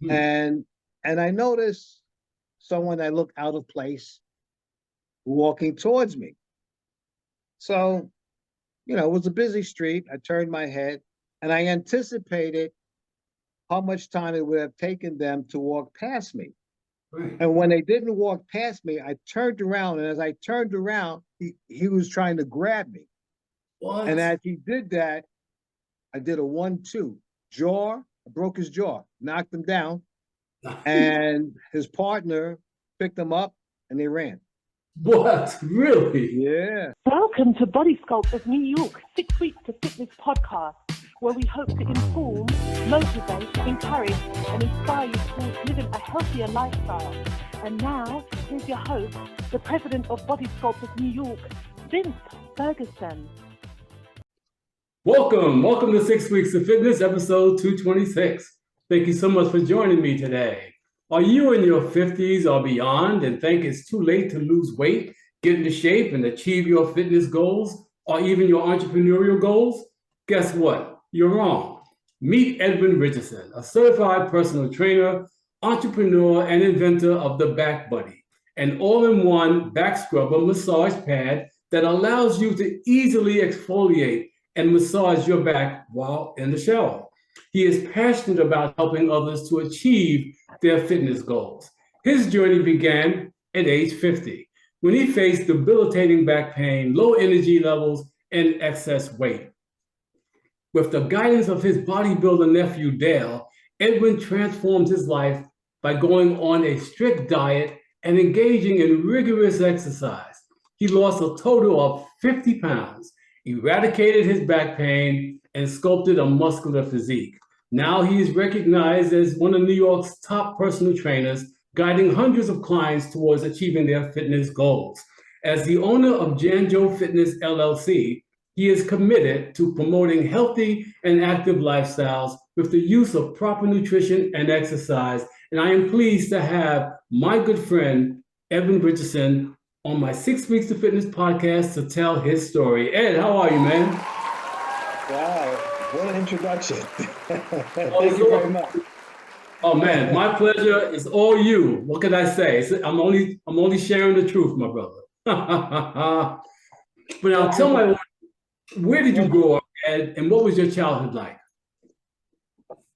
Hmm. and I noticed someone that looked out of place walking towards me. So, it was a busy street. I turned my head and I anticipated how much time it would have taken them to walk past me. Right. And when they didn't walk past me, I turned around. And as I turned around, he was trying to grab me. And What? as he did that, I did a 1-2 jaw, I broke his jaw, knocked him down, and his partner picked him up and they ran. What? Really? Yeah. Welcome to Body Sculpt of New York 6 Weeks to Fitness podcast, where we hope to inform, motivate, encourage, and inspire you towards living a healthier lifestyle. And now, here's your host, the president of Body Sculpt of New York, Vincent Ferguson. Welcome to 6 Weeks of Fitness, episode 226. Thank you so much for joining me today. Are you in your 50s or beyond and think it's too late to lose weight, get into shape, and achieve your fitness goals, or even your entrepreneurial goals? Guess what? You're wrong. Meet Edwin Richardson, a certified personal trainer, entrepreneur, and inventor of the Back Buddy, an all-in-one back scrubber massage pad that allows you to easily exfoliate and massage your back while in the shower. He is passionate about helping others to achieve their fitness goals. His journey began at age 50 when he faced debilitating back pain, low energy levels, and excess weight. With the guidance of his bodybuilder nephew Dale, Edwin transformed his life by going on a strict diet and engaging in rigorous exercise. He lost a total of 50 pounds, eradicated his back pain, and sculpted a muscular physique. Now he is recognized as one of New York's top personal trainers, guiding hundreds of clients towards achieving their fitness goals. As the owner of Jan Jo Fitness LLC, he is committed to promoting healthy and active lifestyles with the use of proper nutrition and exercise. And I am pleased to have my good friend, Edwin Richardson, on my 6 Weeks to Fitness podcast to tell his story. Ed, how are you, man? Wow. What an introduction. Thank you very much. Oh man, my pleasure. It's all you. What can I say? I'm only sharing the truth, my brother. But now tell me, where did you grow up, Ed, and what was your childhood like?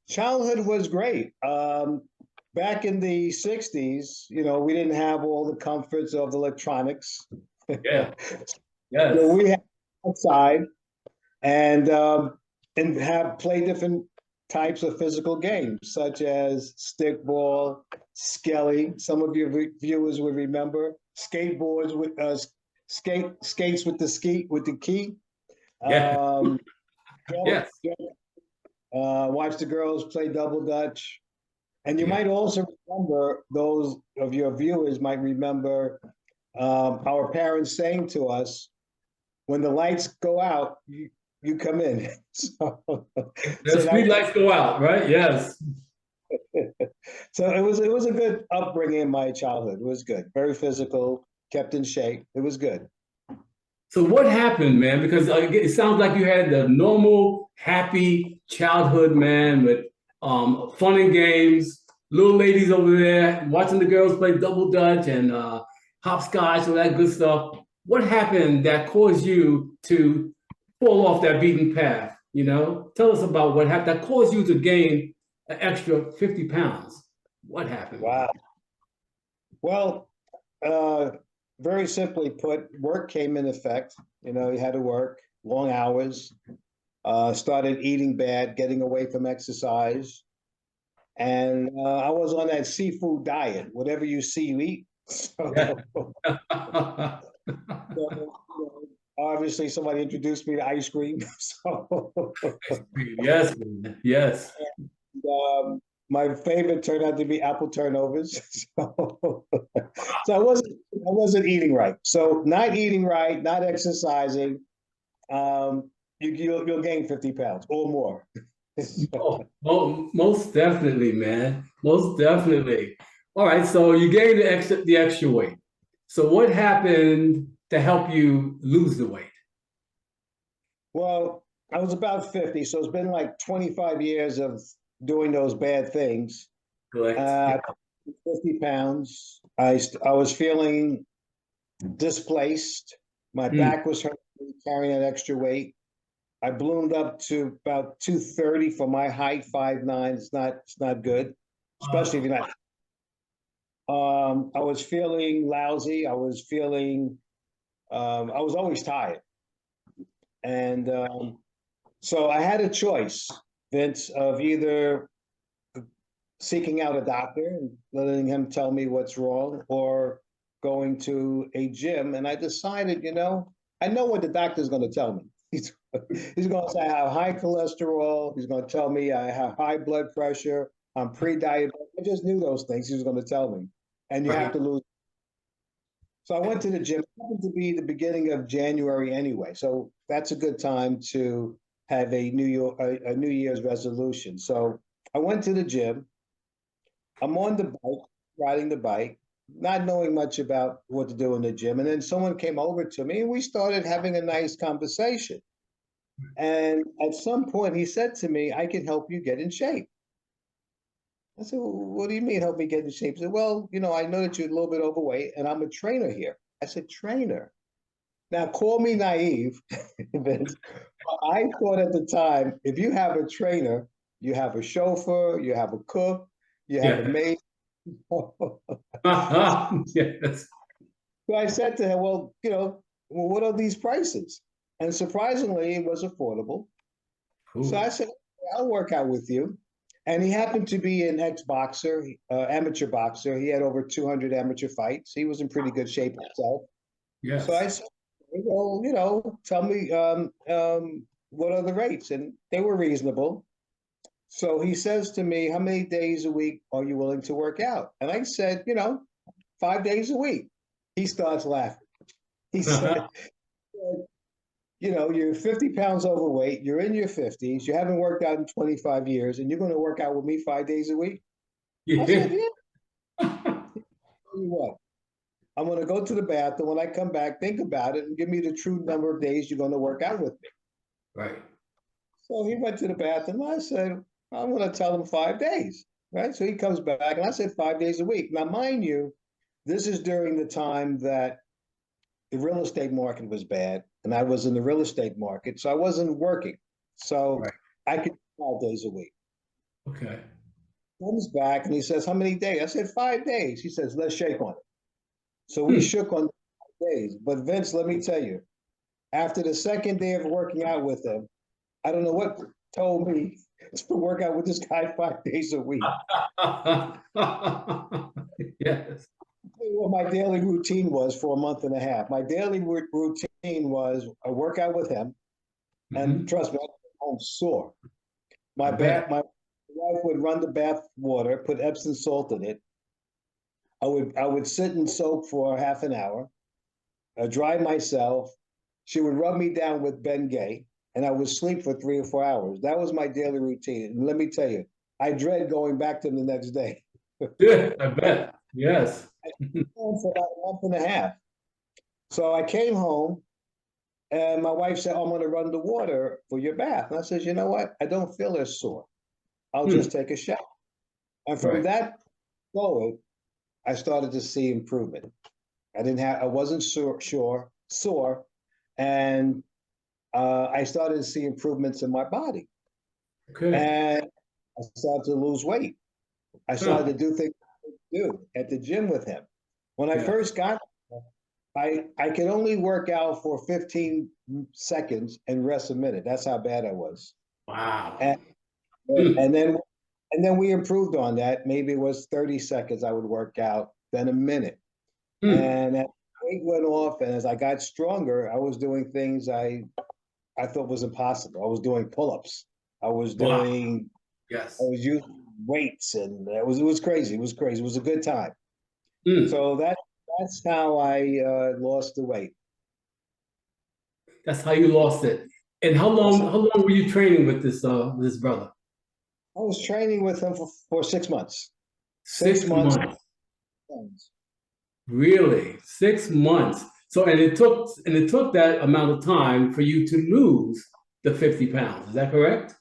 Childhood was great. Back in the 60s, we didn't have all the comforts of electronics. Yeah. Yes. We had outside and have play different types of physical games, such as stickball, skelly. Some of your viewers would remember skateboards with skates with the key. Yeah. Yes. Watch the girls play double dutch. And you might also remember, those of your viewers might remember our parents saying to us, when the lights go out, you come in. The street lights go out, right? Yes. So it was a good upbringing in my childhood. It was good. Very physical, kept in shape. It was good. So what happened, man? Because it sounds like you had the normal, happy childhood, man, with fun and games, little ladies over there, watching the girls play double dutch and hopscotch, all that good stuff. What happened that caused you to fall off that beaten path? Tell us about what happened that caused you to gain an extra 50 pounds. What happened? Wow. Well, very simply put, work came in effect. You had to work long hours, started eating bad, getting away from exercise. And I was on that seafood diet. Whatever you see, you eat. So, obviously, somebody introduced me to ice cream. Yes, yes. And, my favorite turned out to be apple turnovers. So I wasn't eating right. So not eating right, not exercising, you'll gain 50 pounds or more. Oh, most definitely, man. Most definitely. All right, so you gained the extra weight. So what happened to help you lose the weight? Well, I was about 50, so it's been like 25 years of doing those bad things. Correct. Uh, 50 pounds. I was feeling displaced. My back was hurting, carrying that extra weight. I ballooned up to about 230 for my height, 5'9". It's not good, especially if you're not. I was feeling lousy. I was feeling. I was always tired, and so I had a choice, Vince, of either seeking out a doctor and letting him tell me what's wrong, or going to a gym. And I decided, I know what the doctor's going to tell me. He's going to say I have high cholesterol. He's going to tell me I have high blood pressure. I'm pre-diabetic. I just knew those things he was going to tell me. And you have to lose. So I went to the gym. It happened to be the beginning of January anyway. So that's a good time to have a New Year's resolution. So I went to the gym. I'm on the bike, riding the bike, not knowing much about what to do in the gym. And then someone came over to me and we started having a nice conversation. And at some point he said to me, I can help you get in shape. I said, well, what do you mean help me get in shape? He said, well, I know that you're a little bit overweight and I'm a trainer here. I said, trainer? Now call me naive, Vince. I thought at the time, if you have a trainer, you have a chauffeur, you have a cook, you have a maid. Yes. So I said to him, well, what are these prices? And surprisingly, it was affordable. Cool. So I said, I'll work out with you. And he happened to be an ex-boxer, amateur boxer. He had over 200 amateur fights. He was in pretty good shape himself. Yes. So I said, well, tell me what are the rates? And they were reasonable. So he says to me, how many days a week are you willing to work out? And I said, 5 days a week. He starts laughing. He said, you're 50 pounds overweight, you're in your 50s, you haven't worked out in 25 years, and you're going to work out with me 5 days a week? Yeah. I said, yeah. Tell you what, I'm going to go to the bathroom. When I come back, think about it and give me the true number of days you're going to work out with me. Right. So he went to the bathroom. I said, I'm going to tell him 5 days. Right. So he comes back and I said 5 days a week. Now, mind you, this is during the time that the real estate market was bad, and I was in the real estate market, so I wasn't working. So I could do 5 days a week. Okay. Comes back and he says, how many days? I said 5 days. He says, let's shake on it. So we shook on 5 days. But Vince, let me tell you, after the second day of working out with him, I don't know what told me to work out with this guy 5 days a week. Yes. What my daily routine was for a month and a half. My daily routine was a workout with him, and trust me, I came home sore. My wife would run the bath water, put Epsom salt in it. I would sit and soak for half an hour, dry myself. She would rub me down with Bengay, and I would sleep for 3 or 4 hours. That was my daily routine. And let me tell you, I dread going back to him the next day. Yeah, I bet. Yes. For about a month and a half. So I came home and my wife said, I'm going to run the water for your bath. And I said, you know what? I don't feel as sore. I'll just take a shower. And from that forward, I started to see improvement. I wasn't sore. And I started to see improvements in my body. Okay. And I started to lose weight. I started to do things at the gym with him. When I first got there, I could only work out for 15 seconds and rest a minute. That's how bad I was. Wow. And then we improved on that. Maybe it was 30 seconds I would work out, then a minute. And as the weight went off, and as I got stronger, I was doing things I thought was impossible. I was doing pull-ups. I was doing I was using weights, and it was crazy. It was crazy. It was a good time. So that's how I lost the weight. That's how you lost it. And how long were you training with this brother? I was training with him for 6 months. 6 months. Really? 6 months. So and it took that amount of time for you to lose the 50 pounds. Is that correct?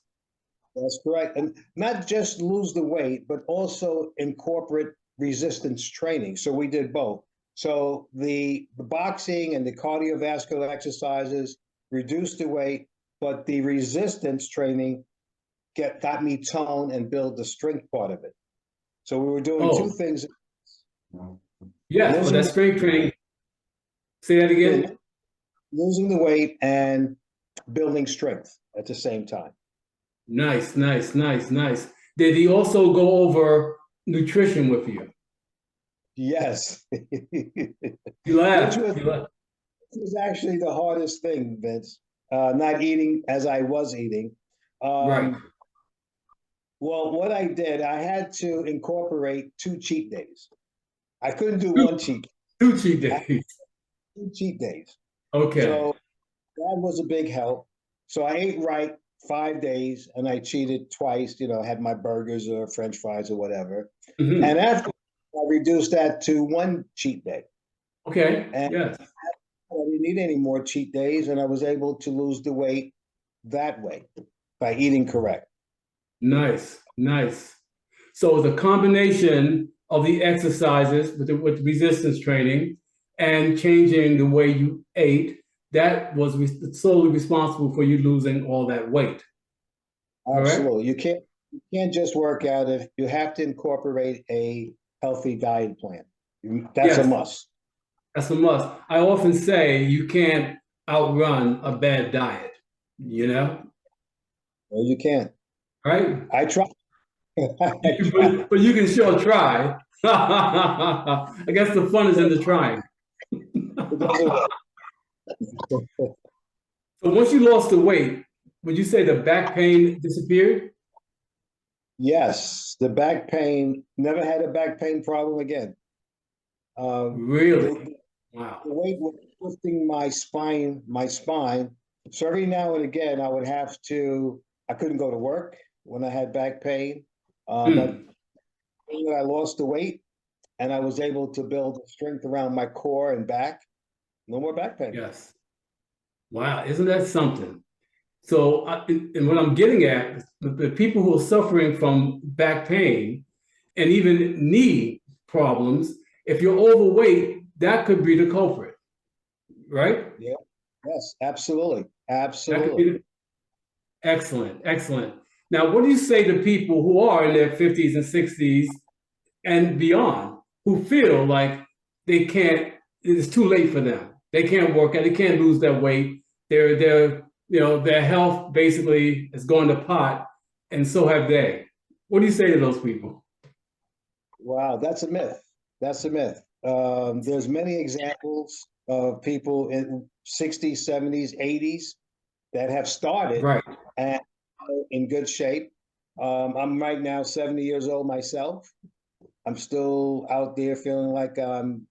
That's correct. And not just lose the weight, but also incorporate resistance training. So we did both. So the boxing and the cardiovascular exercises reduced the weight, but the resistance training got me tone and build the strength part of it. So we were doing two things. Yes, but that strength training. Say that again. Losing the weight and building strength at the same time. Nice, nice, nice, nice. Did he also go over nutrition with you? Yes. You laughed. Which was actually the hardest thing, Vince. Not eating as I was eating. Right. Well, what I did, I had to incorporate 2 cheat days. I couldn't do one cheat. 2 cheat days. 2 cheat days. Okay. So that was a big help. So I ate right 5 days and I cheated twice, had my burgers or French fries or whatever. Mm-hmm. And after I reduced that to 1 cheat day. Okay. And yes. I didn't need any more cheat days and I was able to lose the weight that way by eating correct. Nice, nice. So the combination of the exercises with the resistance training and changing the way you ate, that was solely responsible for you losing all that weight. Absolutely. You can't just work out if you have to incorporate a healthy diet plan. That's a must. That's a must. I often say you can't outrun a bad diet, No, you can't. Right? I try. But you can sure try. I guess the fun is in the trying. So once you lost the weight, would you say the back pain disappeared? Yes, the back pain, never had a back pain problem again. Really? Wow. The weight was lifting my spine. So every now and again, I couldn't go to work when I had back pain. But I lost the weight and I was able to build strength around my core and back. No more back pain. Yes. Wow, isn't that something? So, and what I'm getting at, the people who are suffering from back pain and even knee problems, if you're overweight, that could be the culprit, right? Yeah. Yes, absolutely. Absolutely. Excellent, excellent. Now, what do you say to people who are in their 50s and 60s and beyond, who feel like it's too late for them? They can't work out, they can't lose their weight. Their health basically has gone to pot, and so have they. What do you say to those people? Wow, that's a myth. That's a myth. There's many examples of people in 60s, 70s, 80s that have started and in good shape. I'm right now 70 years old myself. I'm still out there feeling like I'm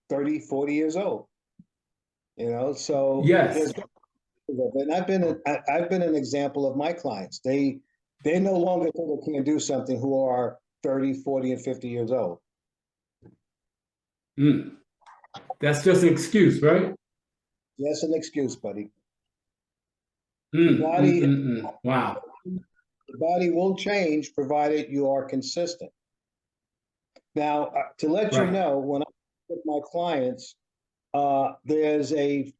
30, 40 years old. So yes. And I've been an example of my clients. They no longer think they can do something who are 30, 40, and 50 years old. That's just an excuse, right? Yes, an excuse, buddy. Wow. The body will change provided you are consistent. Now, to let you know, when I with my clients, there's a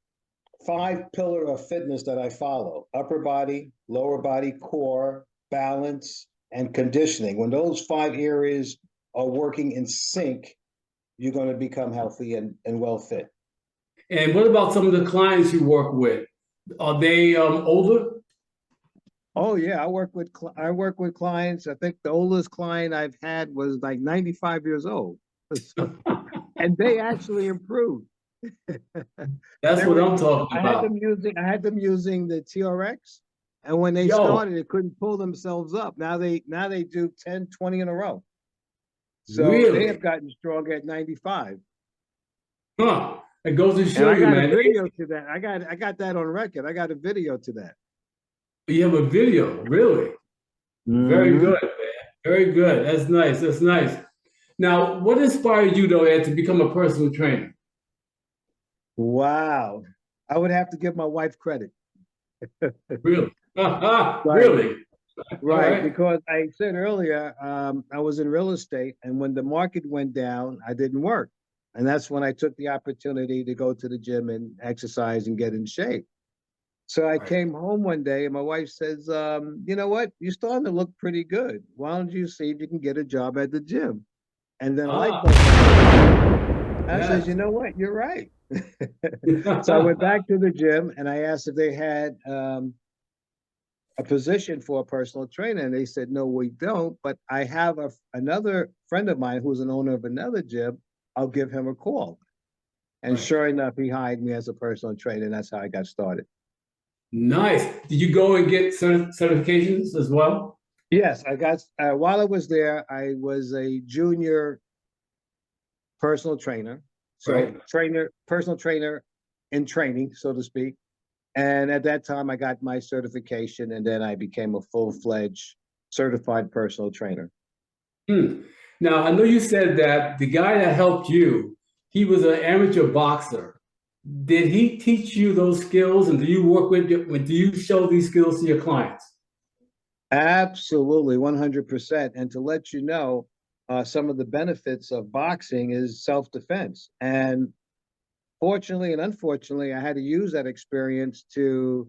5-pillar of fitness that I follow: upper body, lower body, core, balance, and conditioning. When those 5 areas are working in sync, you're going to become healthy and well fit. And what about some of the clients you work with? Are they older? Oh yeah, I work with clients. I think the oldest client I've had was like 95 years old, and they actually improved. That's what I'm talking about. I had them using the TRX, and when they started, they couldn't pull themselves up. Now they do 10, 20 in a row. So they have gotten strong at 95. Huh. It goes to show you, man. I got a video to that. I got that on record. I got a video to that. You have a video, really? Very good, man. Very good. That's nice. That's nice. Now, what inspired you, though, Ed, to become a personal trainer? Wow. I would have to give my wife credit. Really? Right, Really? All right. right. Because I said earlier, I was in real estate, and when the market went down, I didn't work. And that's when I took the opportunity to go to the gym and exercise and get in shape. So I Right. came home one day and my wife says, you know what? You're starting to look pretty good. Why don't you see if you can get a job at the gym? And then a light Ah, bulb went off. I says, you yes. know what? You're right. So I went back to the gym and I asked if they had a position for a personal trainer. And they said, no, we don't. But I have another friend of mine who's an owner of another gym. I'll give him a call. And Right. sure enough, he hired me as a personal trainer. And that's how I got started. Nice. Did you go and get certifications as well? Yes, I got, while I was there, I was a junior personal trainer. So Right. personal trainer in training, so to speak. And at that time, I got my certification and then I became a full-fledged certified personal trainer. Hmm. Now, I know you said that the guy that helped you, he was an amateur boxer. Did he teach you those skills, and do you work with, do you show these skills to your clients? Absolutely, 100%. And to let you know, some of the benefits of boxing is self-defense. And fortunately and unfortunately, I had to use that experience to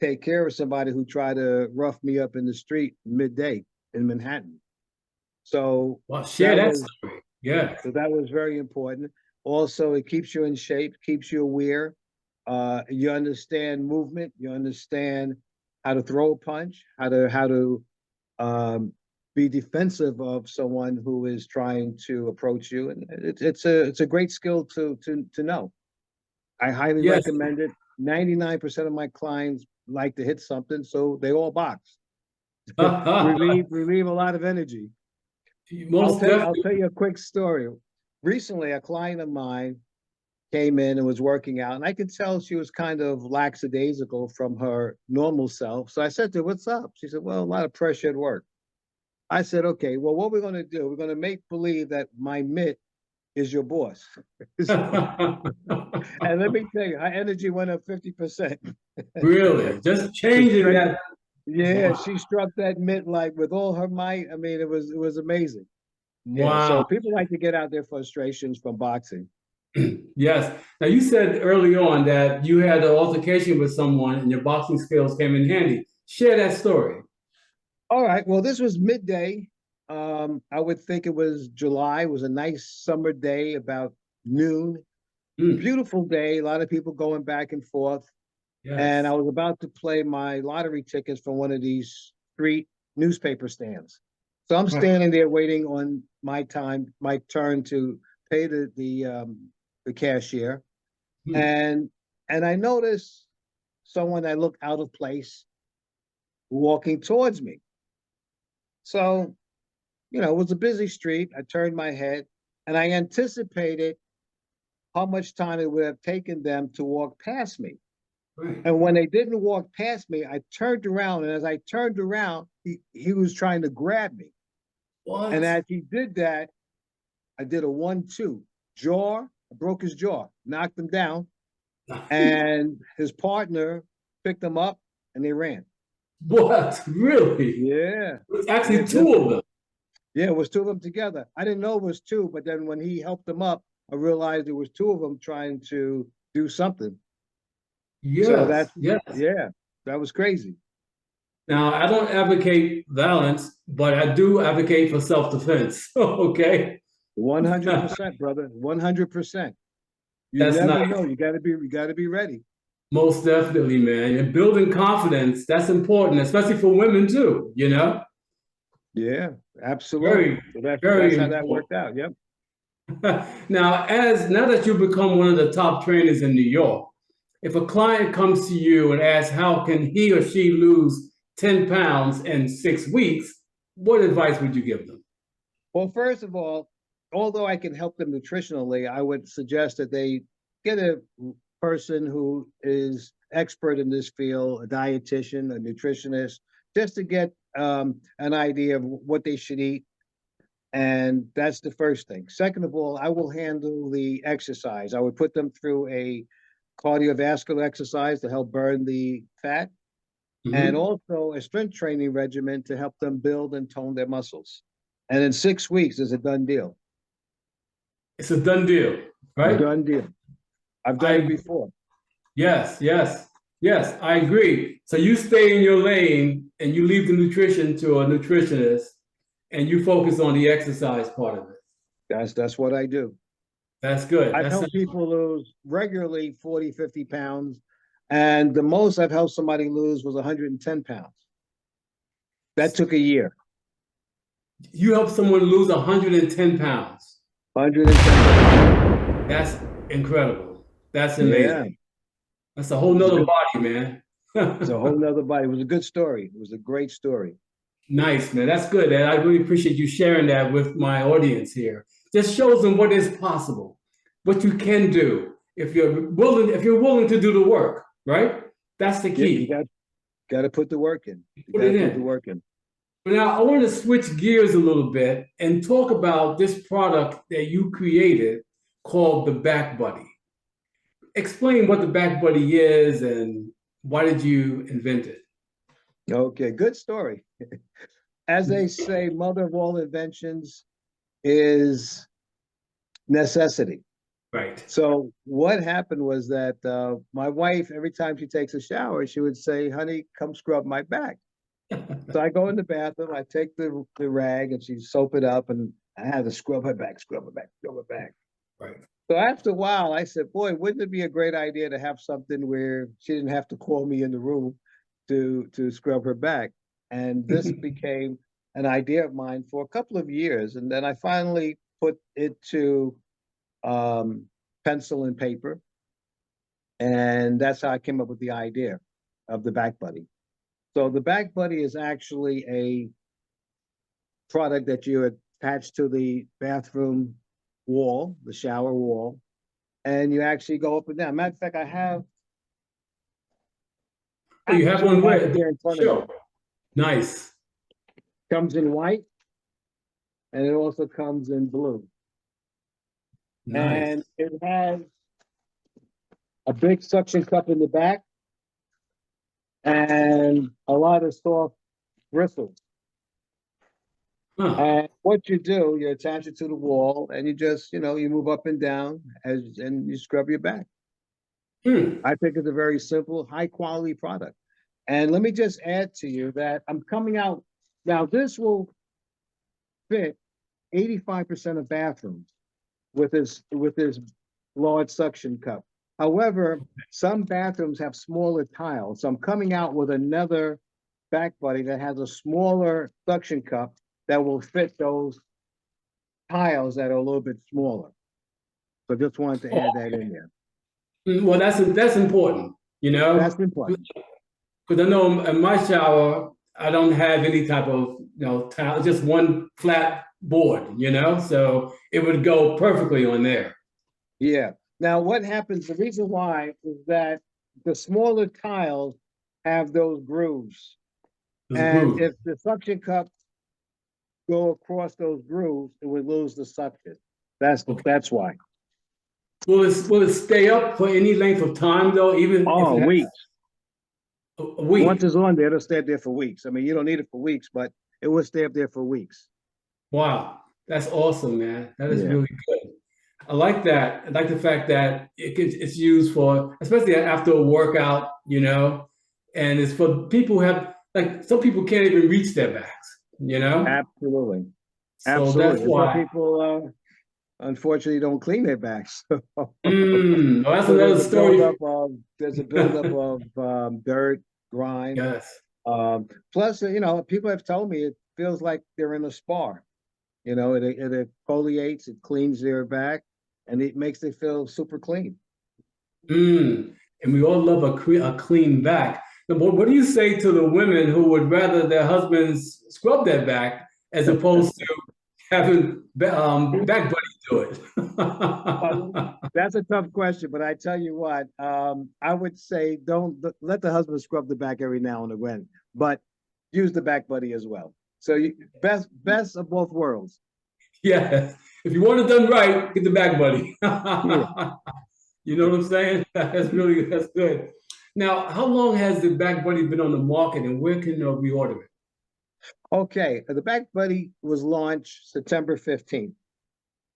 take care of somebody who tried to rough me up in the street midday in Manhattan. So Well, share that that was story. Yeah. so that was very important. Also, it keeps you in shape, keeps you aware. You understand movement, you understand how to throw a punch, how to um, be defensive of someone who is trying to approach you, and it's a great skill to know. I highly Yes. recommend it. 99% of my clients like to hit something, so they all box. Relieve a lot of energy. Most I'll definitely. tell you a quick story. Recently, a client of mine came in and was working out, and I could tell she was kind of lackadaisical from her normal self. So I said to her, "What's up?" She said, "Well, a lot of pressure at work." I said, "Okay, well, what we're going to do? We're going to make believe that my mitt is your boss." And let me tell you, her energy went up 50%. Really? Just The changing strength, that. yeah, Wow. she struck that mitt like with all her might. I mean, it was amazing. Yeah, so Wow. people like to get out their frustrations from boxing. Yes. Now, you said early on that you had an altercation with someone and your boxing skills came in handy. Share that story. All right, well, this was midday. I would think it was July. It was a nice summer day, about noon. Hmm. Beautiful day, a lot of people going back and forth. And I Yes. was about to play my lottery tickets from one of these street newspaper stands. So I'm Right. standing there waiting on my turn to pay the cashier. Hmm. And I noticed someone that looked out of place walking towards me. So, it was a busy street. I turned my head and I anticipated how much time it would have taken them to walk past me. Right. And when they didn't walk past me, I turned around. And as I turned around, he was trying to grab me. And What? as he did that, I did a 1-2 jaw. I broke his jaw, knocked him down, and his partner picked him up and they ran. What? Really? Yeah. It's Yeah, actually two of simple. them. Yeah, it was two of them together. I didn't know it was two, but then when he helped them up, I realized it was two of them trying to do something. So Yes. that's, Yes. yeah, that was crazy. Now, I don't advocate violence, but I do advocate for self-defense. Okay. 100%, brother. 100%. You That's never nice. know. You gotta be ready. Most definitely, man. And building confidence, that's important, especially for women too, you know? Yeah, absolutely. Very, So that's very how that important. worked out. Yep. Now that you've become one of the top trainers in New York, if a client comes to you and asks how can he or she lose 10 pounds in 6 weeks, what advice would you give them? Well, first of all, although I can help them nutritionally, I would suggest that they get a person who is expert in this field, a dietitian, a nutritionist, just to get an idea of what they should eat. And that's the first thing. Second of all, I will handle the exercise. I would put them through a cardiovascular exercise to help burn the fat. and Mhm. also a strength training regimen to help them build and tone their muscles. And in 6 weeks, it's a done deal. It's a done deal, right? Done deal. I've done it I before. Yes, yes, yes, I agree. So you stay in your lane and you leave the nutrition to a nutritionist and you focus on the exercise part of it. That's what I do. That's good. I've helped people lose regularly 40, 50 pounds. And the most I've helped somebody lose was 110 pounds. That took a year. You help someone lose 110 pounds. 110 pounds. That's incredible. That's Yeah. amazing. That's a whole nother body, man. It's a whole nother body. It was a good story. It was a great story. Nice, man. That's good. And I really appreciate you sharing that with my audience here. Just shows them what is possible, what you can do if you're willing to do the work, right? That's the Yeah, key. you got to put the work in. You Put got it to put in. the work in. Now, I want to switch gears a little bit and talk about this product that you created called the Back Buddy. Explain what the Back Buddy is and why did you invent it? Okay, good story. As they say, mother of all inventions is necessity. Right. So what happened was that my wife, every time she takes a shower, she would say, "Honey, come scrub my back." So I go in the bathroom, I take the rag, and she soap it up, and I have to scrub her back, scrub her back, scrub her back. Right. So after a while, I said, "Boy, wouldn't it be a great idea to have something where she didn't have to call me in the room to scrub her back?" And this became an idea of mine for a couple of years, and then I finally put it to pencil and paper, and that's how I came up with the idea of the Back Buddy. So the Back Buddy is actually a product that you attach to the bathroom wall, the shower wall, and you actually go up and down. Matter of fact, I have. Oh, you have one right with here in front of Sure. me. Nice. Comes in white, and it also comes in blue. Nice. And it has a big suction cup in the back and a lot of soft bristles. Huh. And what you do, you attach it to the wall and you just, you move up and down and you scrub your back. I think it's a very simple, high quality product. And let me just add to you that I'm coming out now. This will fit 85% of bathrooms with this large suction cup. However, some bathrooms have smaller tiles. So I'm coming out with another Back Buddy that has a smaller suction cup that will fit those tiles that are a little bit smaller. So just wanted to add that in there. Well, that's important, That's important. because I know in my shower, I don't have any type of, tile, just one flat board, so it would go perfectly on there. Yeah. Now, what happens, the reason why is that the smaller tiles have those grooves. And if the suction cup go across those grooves, it would lose the suction. That's why. Will it stay up for any length of time though? Even if it has weeks. A week. Once it's on there, it'll stay up there for weeks. I mean, you don't need it for weeks, but it will stay up there for weeks. Wow, that's awesome, man. That is Yeah. really good. I like that. I like the fact that it's used for, especially after a workout, and it's for people who have, like, some people can't even reach their backs, Absolutely. So Absolutely. that's why. Some people, unfortunately, don't clean their backs. Well, that's So another story. there's a buildup of dirt, grime. Yes. Plus, people have told me it feels like they're in a spa. It exfoliates, it cleans their back, and it makes it feel super clean. And we all love a clean back. But what do you say to the women who would rather their husbands scrub their back as opposed to having Back Buddy do it? That's a tough question, but I tell you what, I would say don't let the husband scrub the back every now and again, but use the Back Buddy as well. So best of both worlds. Yeah, if you want it done right, get the Back Buddy. Yeah. You know what I'm saying? That's good. Now, how long has the Back Buddy been on the market, and where can we order it? Okay, the Back Buddy was launched September 15th.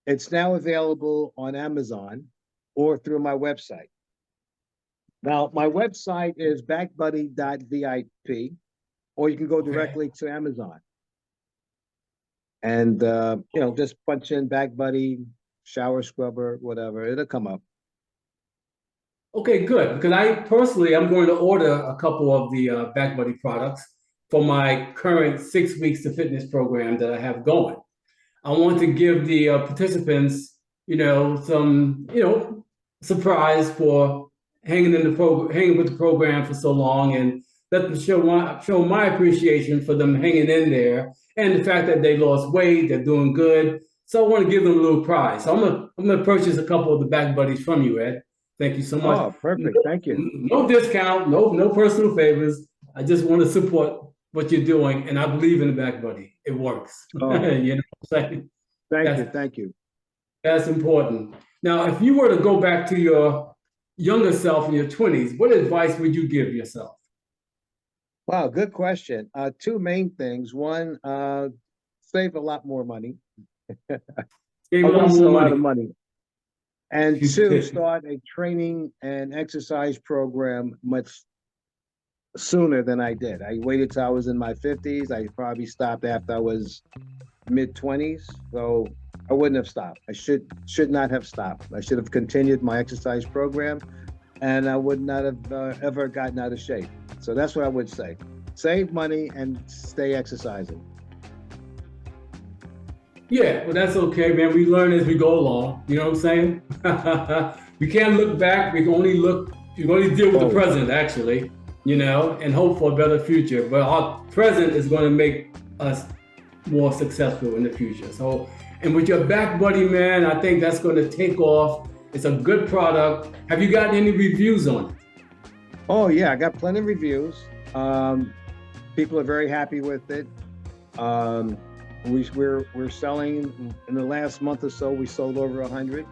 It's now available on Amazon or through my website. Now, my website is backbuddy.vip, or you can go directly to Amazon. And, just punch in Back Buddy, shower scrubber, whatever, it'll come up. Okay, good. Because I'm going to order a couple of the Back Buddy products for my current 6 weeks to fitness program that I have going. I want to give the participants, some, surprise for hanging with the program for so long, and let them show my appreciation for them hanging in there, and the fact that they lost weight, they're doing good. So I want to give them a little prize. So I'm gonna purchase a couple of the Back Buddies from you, Ed. Thank you so much. Oh, perfect. Thank you. No discount, no personal favors. I just want to support what you're doing, and I believe in the Back Buddy. It works. Oh. You know what I'm saying? Thank you. That's important. Now, if you were to go back to your younger self in your 20s, what advice would you give yourself? Wow, good question. Two main things. One, save a lot more money. Save a lot of money. And two, start a training and exercise program much sooner than I did. I waited till I was in my 50s. I probably stopped after I was mid-20s. So I wouldn't have stopped. I should not have stopped. I should have continued my exercise program, and I would not have ever gotten out of shape. So that's what I would say. Save money and stay exercising. Yeah, well, that's okay, man. We learn as we go along. You know what I'm saying? We can't look back. We can only deal with the present, actually, and hope for a better future. But our present is going to make us more successful in the future. So, and with your Back Buddy, man, I think that's going to take off. It's a good product. Have you gotten any reviews on it? Oh yeah, I got plenty of reviews. People are very happy with it. We're selling in the last month or so. We sold over 100.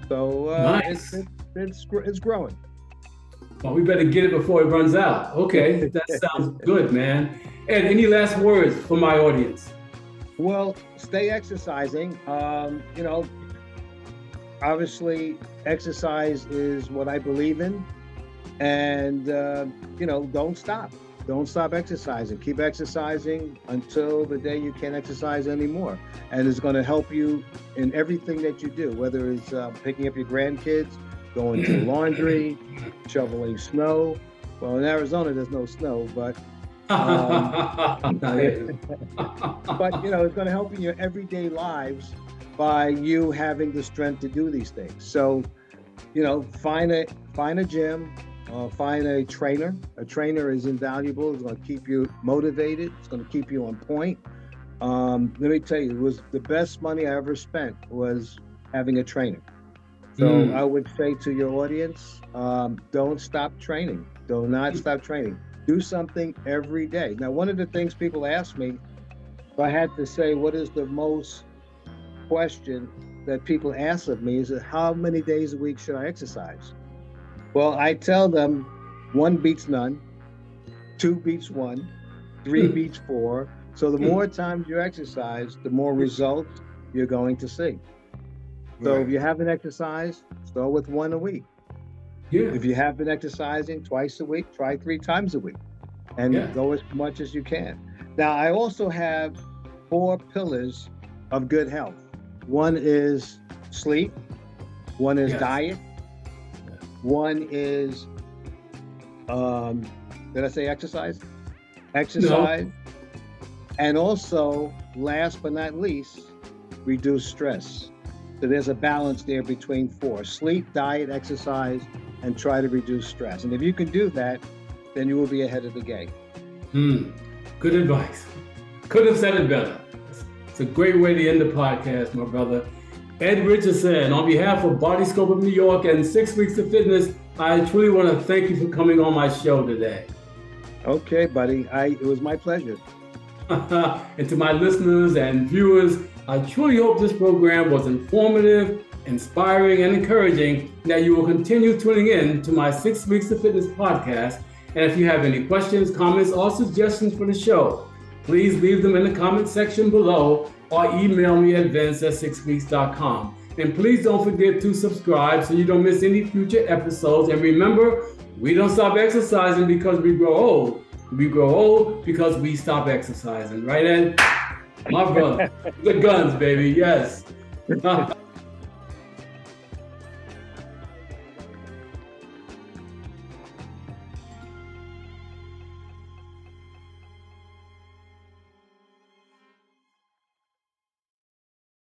So nice. It's growing. Well, we better get it before it runs out. Okay, that sounds good, man. And any last words for my audience? Well, stay exercising. Obviously, exercise is what I believe in, and don't stop. Don't stop exercising. Keep exercising until the day you can't exercise anymore. And it's going to help you in everything that you do, whether it's picking up your grandkids, going to laundry, shoveling snow. Well, in Arizona, there's no snow, but it's going to help in your everyday lives by you having the strength to do these things. So, find a gym. Find a trainer. A trainer is invaluable. It's going to keep you motivated. It's going to keep you on point. Let me tell you, it was the best money I ever spent was having a trainer. So I would say to your audience, don't stop training. Do not stop training. Do something every day. Now, one of the things people ask me, if I had to say what is the most question that people ask of me, is how many days a week should I exercise? Well, I tell them 1 beats none, 2 beats 1, 3 beats 4. So the more times you exercise, the more results you're going to see. So if you haven't exercised, start with 1 a week. Yeah. If you have been exercising twice a week, try 3 times a week, and go as much as you can. Now, I also have 4 pillars of good health. One is sleep. One is diet. One is, did I say exercise? Exercise. No. And also, last but not least, reduce stress. So there's a balance there between 4: sleep, diet, exercise, and try to reduce stress. And if you can do that, then you will be ahead of the game. Good advice. Could have said it better. It's a great way to end the podcast, my brother. Ed Richardson, on behalf of Body Scope of New York and 6 Weeks of Fitness, I truly want to thank you for coming on my show today. Okay, buddy. It was my pleasure. And to my listeners and viewers, I truly hope this program was informative, inspiring, and encouraging that you will continue tuning in to my 6 Weeks of Fitness podcast. And if you have any questions, comments, or suggestions for the show, please leave them in the comment section below or email me at vince@6weeks.com. And please don't forget to subscribe so you don't miss any future episodes. And remember, we don't stop exercising because we grow old. We grow old because we stop exercising. Right, Ed? My brother. The guns, baby. Yes.